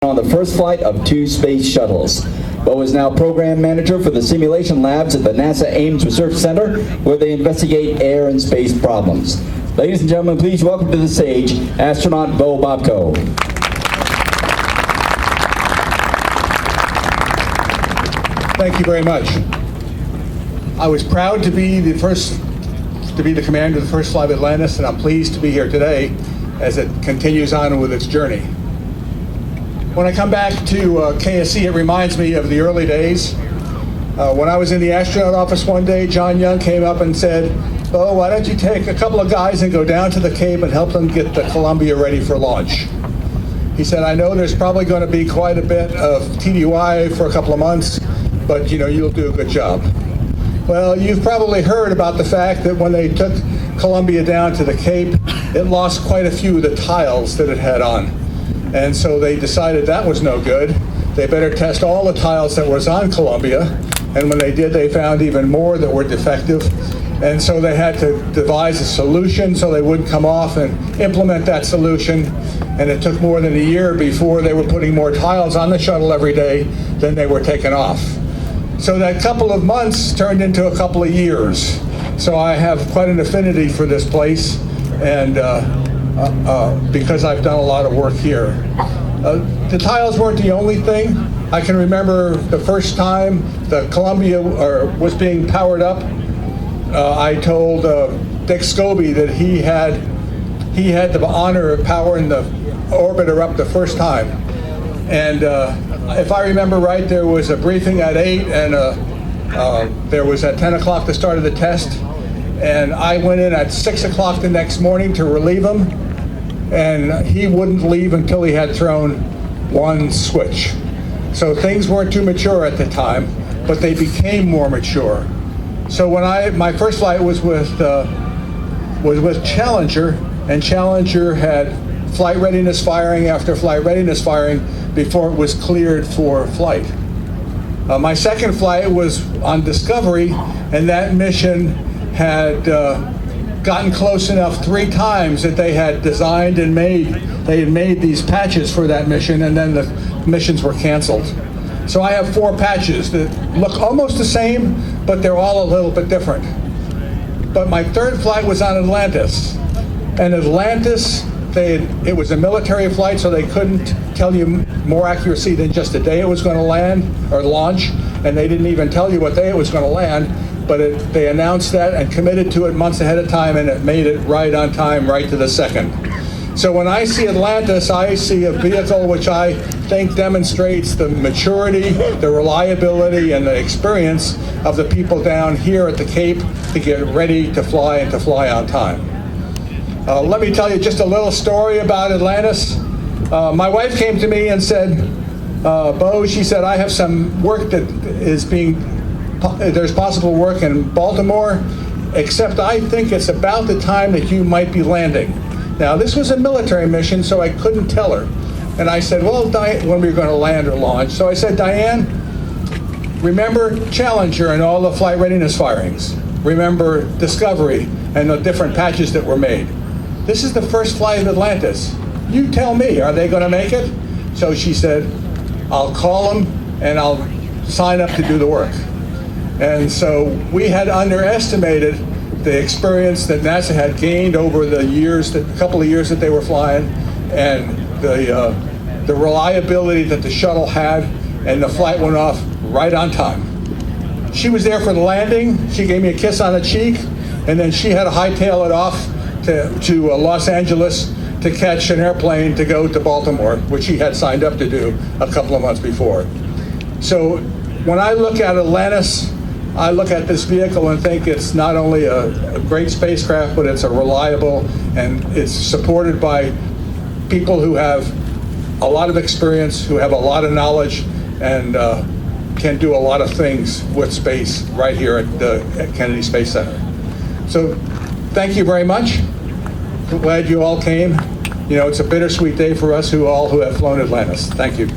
on the first flight of 2 space shuttles. Bo is now program manager for the simulation labs at the NASA Ames Research Center, where they investigate air and space problems. Ladies and gentlemen, please welcome to the stage astronaut Bo Bobko. Thank you very much. I was proud to be the commander of the first flight of Atlantis, and I'm pleased to be here today as it continues on with its journey. When I come back to KSC, it reminds me of the early days. When I was in the astronaut office one day, John Young came up and said, "Bo, why don't you take a couple of guys and go down to the Cape and help them get the Columbia ready for launch?" He said, "I know there's probably going to be quite a bit of TDY for a couple of months, but you'll do a good job." Well, you've probably heard about the fact that when they took Columbia down to the Cape, it lost quite a few of the tiles that it had on. And so they decided that was no good. They better test all the tiles that was on Columbia. And when they did, they found even more that were defective. And so they had to devise a solution so they wouldn't come off and implement that solution. And it took more than a year before they were putting more tiles on the shuttle every day than they were taking off. So that couple of months turned into a couple of years. So I have quite an affinity for this place, and because I've done a lot of work here. The tiles weren't the only thing. I can remember the first time the Columbia was being powered up. I told Dick Scobie that he had the honor of powering the orbiter up the first time. And if I remember right, there was a briefing at 8, and there was at 10 o'clock the start of the test. And I went in at 6 o'clock the next morning to relieve him, and he wouldn't leave until he had thrown one switch. So things weren't too mature at the time, but they became more mature. So when my first flight was with Challenger, and Challenger had flight readiness firing after flight readiness firing before it was cleared for flight. My second flight was on Discovery, and that mission had gotten close enough 3 times that they had designed and made these patches for that mission, and then the missions were canceled. So I have 4 patches that look almost the same, but they're all a little bit different. But my third flight was on Atlantis, and Atlantis, it was a military flight, so they couldn't tell you more accuracy than just the day it was going to land or launch, and they didn't even tell you what day it was going to land. But they announced that and committed to it months ahead of time, and it made it right on time, right to the second. So when I see Atlantis, I see a vehicle which I think demonstrates the maturity, the reliability, and the experience of the people down here at the Cape to get ready to fly and to fly on time. Let me tell you just a little story about Atlantis. My wife came to me and said, "Bo," she said, "I have some work that there's possible work in Baltimore, except I think it's about the time that you might be landing." Now, this was a military mission, so I couldn't tell her. And I said, "Well, Diane," when we were going to land or launch. So I said, "Diane, remember Challenger and all the flight readiness firings. Remember Discovery and the different patches that were made. This is the first flight of Atlantis. You tell me, are they going to make it?" So she said, "I'll call them and I'll sign up to do the work." And so we had underestimated the experience that NASA had gained over the years, a couple of years that they were flying, and the reliability that the shuttle had, and the flight went off right on time. She was there for the landing. She gave me a kiss on the cheek, and then she had to hightail it off to Los Angeles to catch an airplane to go to Baltimore, which she had signed up to do a couple of months before. So when I look at Atlantis, I look at this vehicle and think it's not only a great spacecraft, but it's a reliable, and it's supported by people who have a lot of experience, who have a lot of knowledge, and can do a lot of things with space right here at Kennedy Space Center. So thank you very much. I'm glad you all came. It's a bittersweet day for us who have flown Atlantis. Thank you.